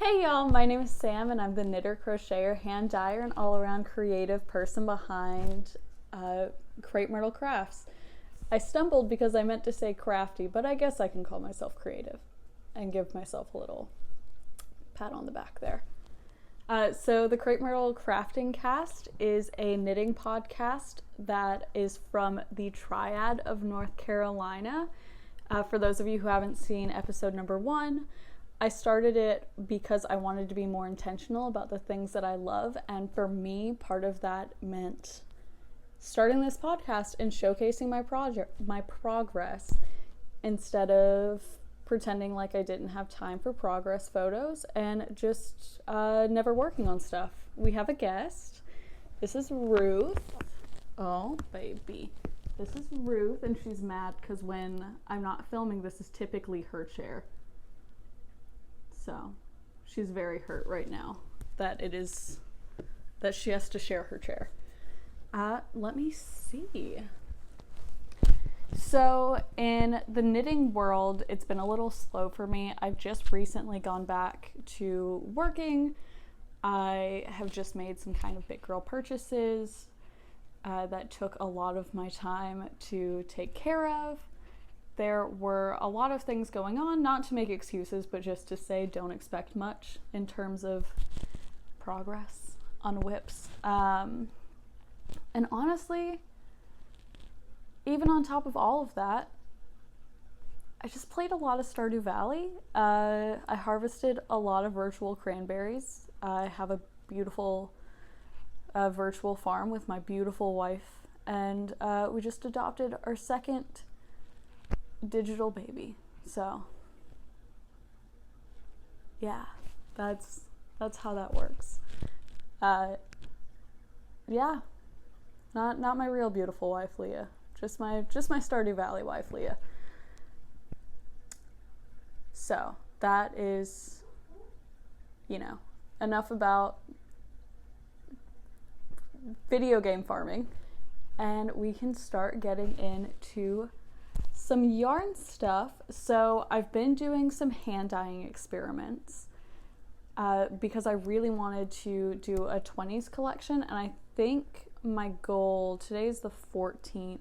Hey y'all, my name is Sam and I'm the knitter, crocheter, hand dyer, and all-around creative person behind Crepe Myrtle Crafts. I stumbled because I meant to say crafty, but I guess I can call myself creative and give myself a little pat on the back there. So the Crepe Myrtle Crafting Cast is a knitting podcast that is from the Triad of North Carolina. For those of you who haven't seen episode number 1, I started it because I wanted to be more intentional about the things that I love, and for me, part of that meant starting this podcast and showcasing my progress instead of pretending like I didn't have time for progress photos and just never working on stuff. We have a guest. This is Ruth. Oh, baby. This is Ruth, and she's mad because when I'm not filming, this is typically her chair. So she's very hurt right now that she has to share her chair. Let me see. So in the knitting world, it's been a little slow for me. I've just recently gone back to working. I have just made some kind of big girl purchases that took a lot of my time to take care of. There were a lot of things going on, not to make excuses, but just to say don't expect much in terms of progress on whips. And honestly, even on top of all of that, I just played a lot of Stardew Valley. I harvested a lot of virtual cranberries. I have a beautiful virtual farm with my beautiful wife, and we just adopted our second digital baby. So yeah, that's how that works. Yeah, not my real beautiful wife Leah, just my Stardew Valley wife Leah. So that is, enough about video game farming, and we can start getting into some yarn stuff. So I've been doing some hand dyeing experiments because I really wanted to do a 20s collection, and I think my goal, today's the 14th,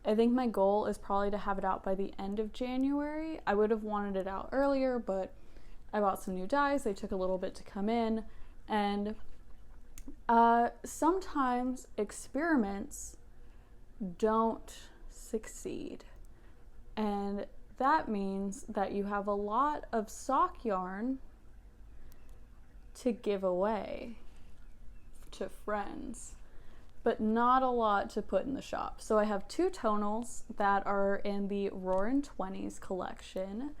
I think my goal is probably to have it out by the end of January. I would have wanted it out earlier, but I bought some new dyes. They took a little bit to come in, and sometimes experiments don't succeed. And that means that you have a lot of sock yarn to give away to friends, but not a lot to put in the shop. So I have 2 tonals that are in the Roarin' 20s collection,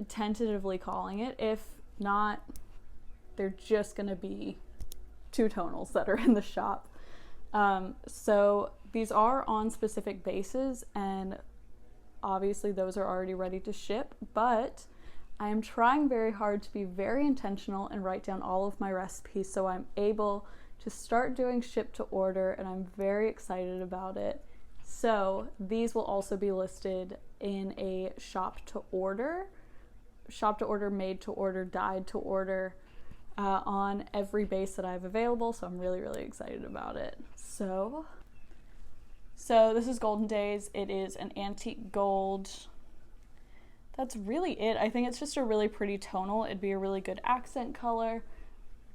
tentatively calling it. If not, they're just gonna be 2 tonals that are in the shop. So these are on specific bases, and obviously those are already ready to ship, but I am trying very hard to be very intentional and write down all of my recipes so I'm able to start doing ship to order, and I'm very excited about it. So these will also be listed in a shop to order, made to order, dyed to order on every base that I have available. So I'm really, really excited about it. So this is Golden Days. It is an antique gold. That's really it. I think it's just a really pretty tonal. It'd be a really good accent color.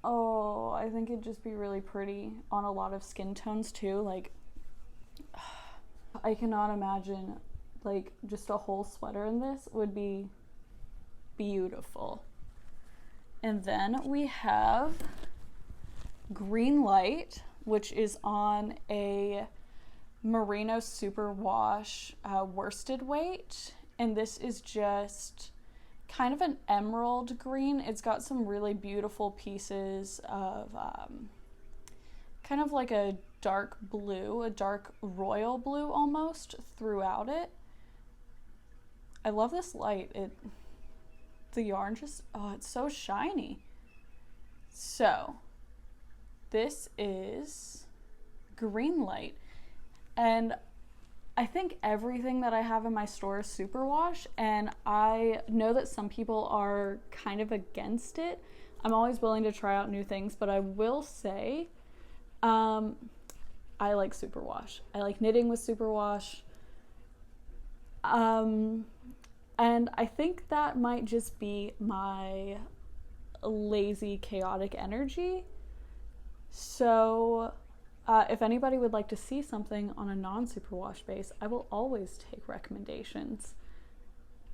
Oh, I think it'd just be really pretty on a lot of skin tones too. Like, I cannot imagine like just a whole sweater in this would be beautiful. And then we have Green Light, which is on a Merino Superwash worsted weight, and this is just kind of an emerald green. It's got some really beautiful pieces of kind of like a dark blue, a dark royal blue almost throughout it. I love this light. The yarn just, it's so shiny. So this is Green Light. And I think everything that I have in my store is superwash, and I know that some people are kind of against it. I'm always willing to try out new things, but I will say I like superwash. I like knitting with superwash. And I think that might just be my lazy, chaotic energy. So if anybody would like to see something on a non-superwash base, I will always take recommendations.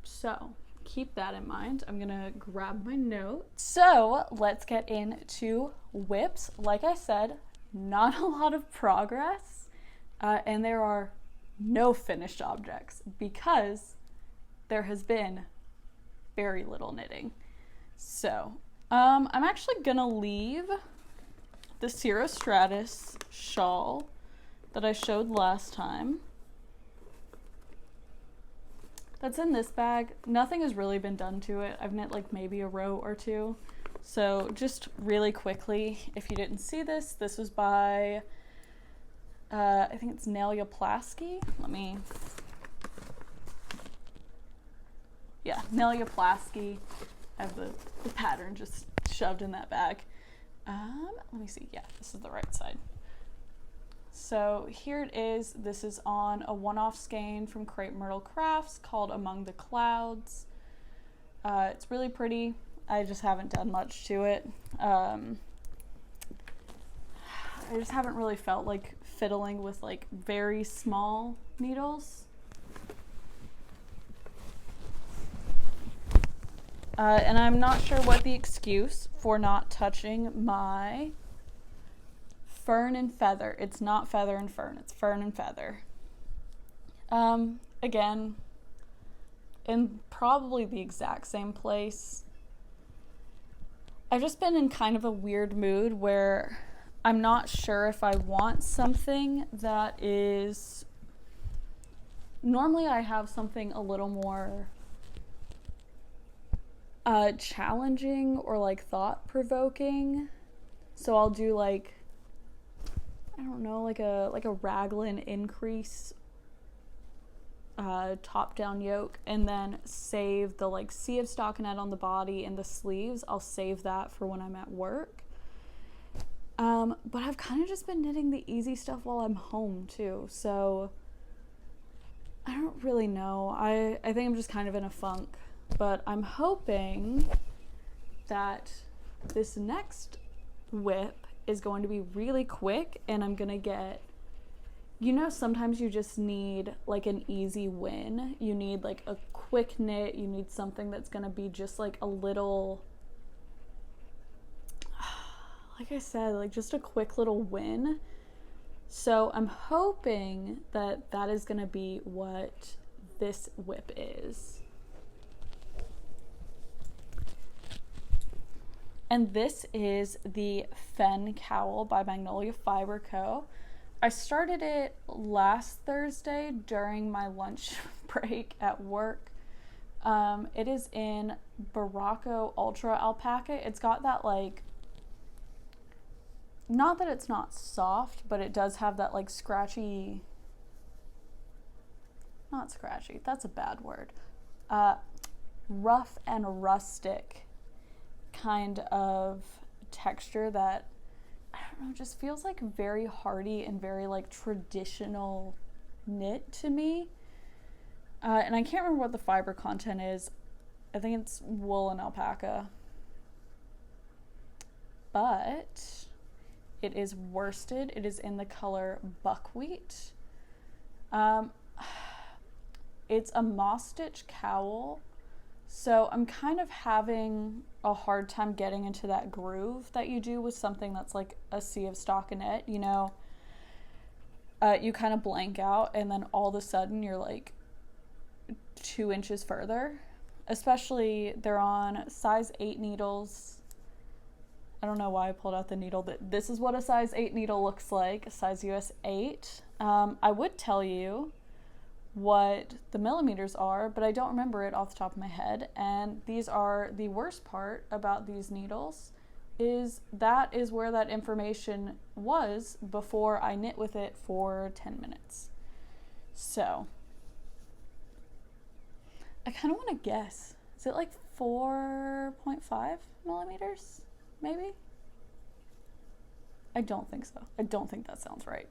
So keep that in mind. I'm gonna grab my notes. So let's get into whips. Like I said, not a lot of progress, and there are no finished objects because there has been very little knitting. So I'm actually gonna leave the Cirrostratus shawl that I showed last time. That's in this bag. Nothing has really been done to it. I've knit like maybe a row or two. So just really quickly, if you didn't see this, this was by, I think it's Plasky. Plasky. I have the pattern just shoved in that bag. Let me see. Yeah, this is the right side. So here it is. This is on a one-off skein from Crepe Myrtle Crafts called Among the Clouds. It's really pretty. I just haven't done much to it. I just haven't really felt like fiddling with like very small needles. And I'm not sure what the excuse for not touching my Fern and Feather. It's not Feather and Fern, it's Fern and Feather. Again, in probably the exact same place. I've just been in kind of a weird mood where I'm not sure if I want something that is... Normally I have something a little more challenging or like thought-provoking. So I'll do like, I don't know, like a raglan increase top-down yoke, and then save the like sea of stockinette on the body and the sleeves. I'll save that for when I'm at work. But I've kind of just been knitting the easy stuff while I'm home too, so I don't really know. I think I'm just kind of in a funk, but I'm hoping that this next whip is going to be really quick, and I'm gonna get, you know, sometimes you just need like an easy win. You need like a quick knit. You need something that's gonna be just like a little, like I said, like just a quick little win. So I'm hoping that that is gonna be what this whip is. And this is the Fen Cowl by Magnolia Fiber Co. I started it last Thursday during my lunch break at work. It is in Baracco Ultra Alpaca. It's got that like, not that it's not soft, but it does have that like scratchy, not scratchy, that's a bad word, rough and rustic kind of texture that, I don't know, just feels like very hardy and very like traditional knit to me. And I can't remember what the fiber content is. I think it's wool and alpaca. But it is worsted. It is in the color buckwheat. It's a moss stitch cowl. So I'm kind of having a hard time getting into that groove that you do with something that's like a sea of stockinette, you know. You kind of blank out and then all of a sudden you're like 2 inches further. Especially they're on size 8 needles. I don't know why I pulled out the needle, but this is what a size 8 needle looks like, a size US 8. I would tell you what the millimeters are, but I don't remember it off the top of my head. And these are the worst part about these needles, is that is where that information was before I knit with it for 10 minutes. So I kind of want to guess. Is it like 4.5 millimeters, maybe? I don't think so. I don't think that sounds right.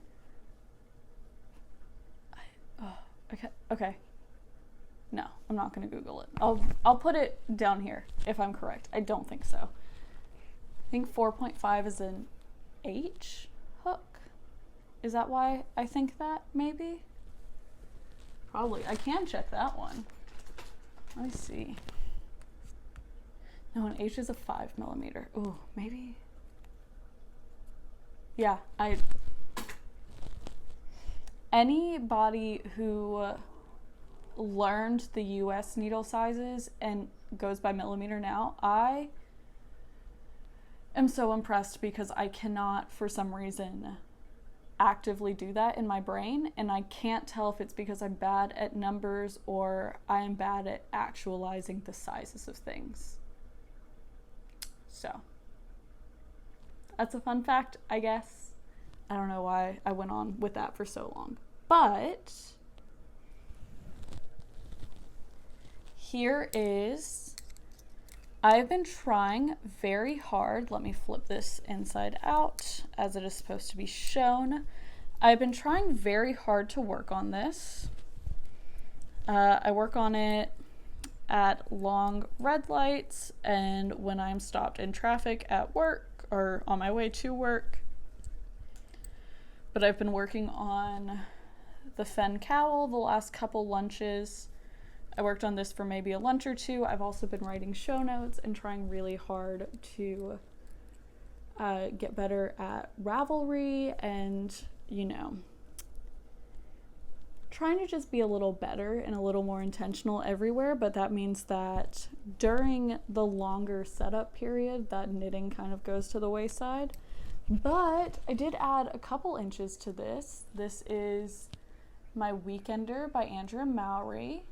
Okay. No, I'm not going to Google it. I'll put it down here if I'm correct. I don't think so. I think 4.5 is an H hook. Is that why I think that, maybe? Probably. I can check that one. Let me see. No, an H is a 5 millimeter. Ooh, maybe. Yeah, anybody who learned the US needle sizes and goes by millimeter now, I am so impressed, because I cannot, for some reason, actively do that in my brain, and I can't tell if it's because I'm bad at numbers or I'm bad at actualizing the sizes of things. So that's a fun fact, I guess. I don't know why I went on with that for so long, but here is, I've been trying very hard. Let me flip this inside out as it is supposed to be shown. I've been trying very hard to work on this. I work on it at long red lights and when I'm stopped in traffic at work or on my way to work. But I've been working on the Fen cowl the last couple lunches. I worked on this for maybe a lunch or two. I've also been writing show notes and trying really hard to get better at Ravelry and, trying to just be a little better and a little more intentional everywhere. But that means that during the longer setup period, that knitting kind of goes to the wayside. But I did add a couple inches to this. This is my Weekender by Andrea Mowry.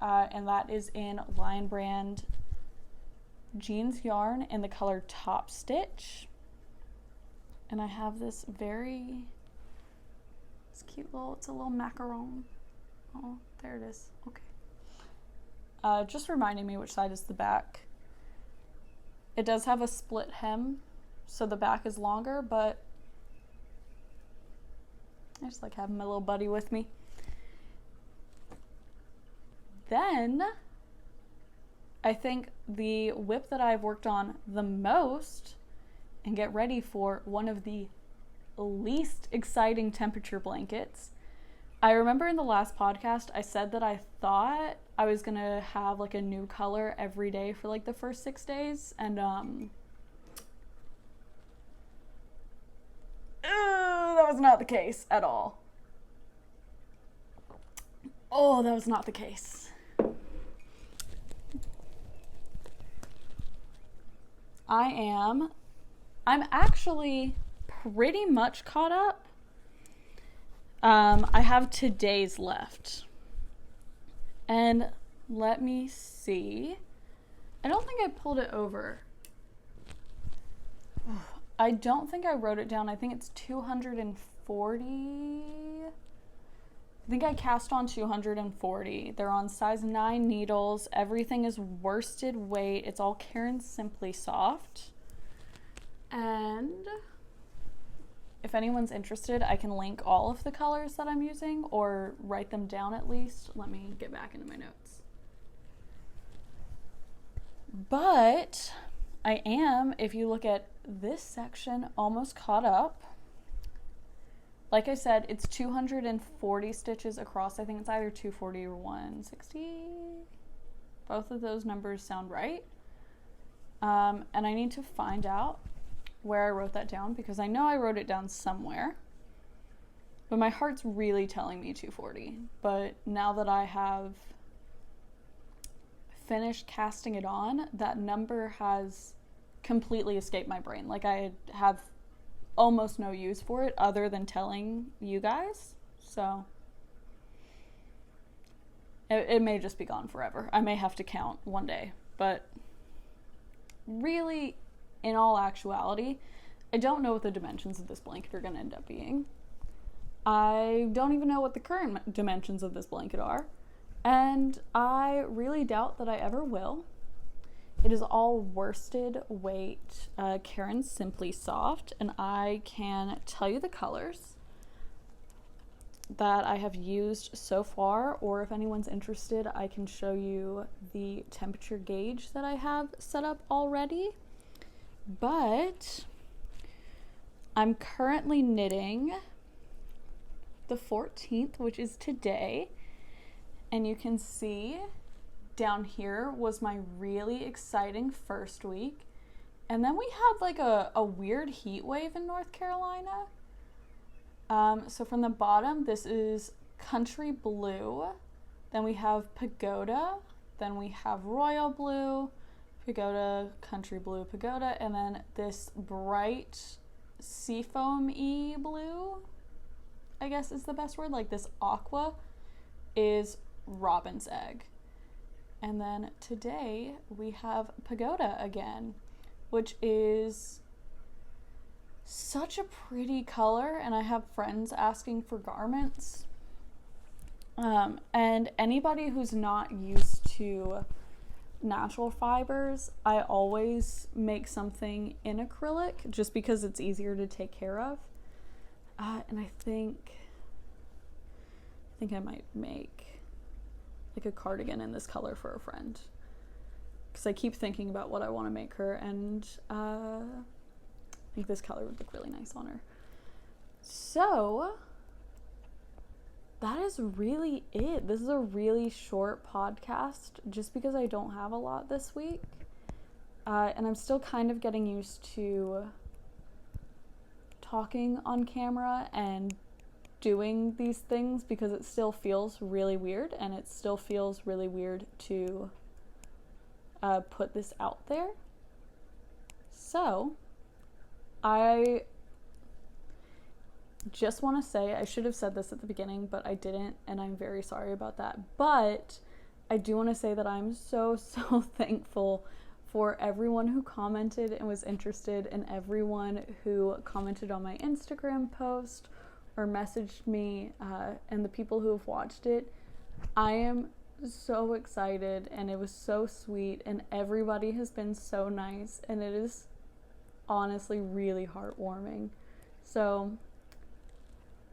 And that is in Lion Brand jeans yarn in the color Top Stitch. And I have this it's cute it's a little macaron. Oh, there it is. Okay. Just reminding me which side is the back. It does have a split hem, so the back is longer, but I just like having my little buddy with me. Then, I think the whip that I've worked on the most, and get ready for one of the least exciting temperature blankets. I remember in the last podcast, I said that I thought I was going to have like a new color every day for like the first 6 days, and that was not the case at all. Oh, that was not the case. I'm actually pretty much caught up. I have today's left. And let me see. I don't think I pulled it over. I don't think I wrote it down. I think it's 240. I think I cast on 240. They're on size 9 needles. Everything is worsted weight. It's all Caron Simply Soft. And if anyone's interested, I can link all of the colors that I'm using or write them down at least. Let me get back into my notes. But I am, if you look at this section, almost caught up. Like I said, it's 240 stitches across. I think it's either 240 or 160. Both of those numbers sound right. And I need to find out where I wrote that down, because I know I wrote it down somewhere. But my heart's really telling me 240. But now that I have finished casting it on, that number has completely escaped my brain. Like, I have almost no use for it other than telling you guys. So it may just be gone forever. I may have to count one day, but really, in all actuality, I don't know what the dimensions of this blanket are going to end up being. I don't even know what the current dimensions of this blanket are, and I really doubt that I ever will. It is all worsted weight Karen Simply Soft, and I can tell you the colors that I have used so far, or if anyone's interested, I can show you the temperature gauge that I have set up already. But I'm currently knitting the 14th, which is today, and you can see down here was my really exciting first week, and then we had like a weird heat wave in North Carolina. So from the bottom, this is Country Blue, then we have Pagoda, then we have Royal Blue, Pagoda, Country Blue, Pagoda, and then this bright seafoam-y blue, I guess is the best word, like this aqua, is Robin's Egg. And then today we have Pagoda again, which is such a pretty color, and I have friends asking for garments. And anybody who's not used to natural fibers, I always make something in acrylic just because it's easier to take care of. And I think I might make like a cardigan in this color for a friend, because I keep thinking about what I want to make her, and I think this color would look really nice on her. So that is really it. This is a really short podcast just because I don't have a lot this week, and I'm still kind of getting used to talking on camera and doing these things, because it still feels really weird, and it still feels really weird to put this out there. So I just want to say, I should have said this at the beginning, but I didn't, and I'm very sorry about that. But I do want to say that I'm so thankful for everyone who commented and was interested, and everyone who commented on my Instagram post or messaged me, and the people who have watched it. I am so excited, and it was so sweet, and everybody has been so nice, and it is honestly really heartwarming. So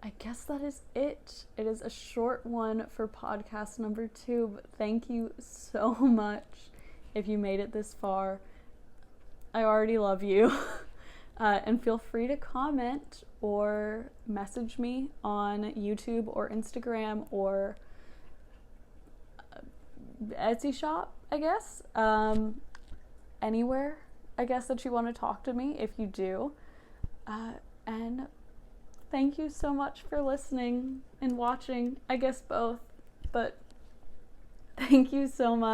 I guess that is it. It is a short one for podcast number 2, but thank you so much if you made it this far. I already love you. And feel free to comment or message me on YouTube or Instagram or Etsy shop, I guess. Anywhere, I guess, that you want to talk to me, if you do. And thank you so much for listening and watching. I guess both, but thank you so much.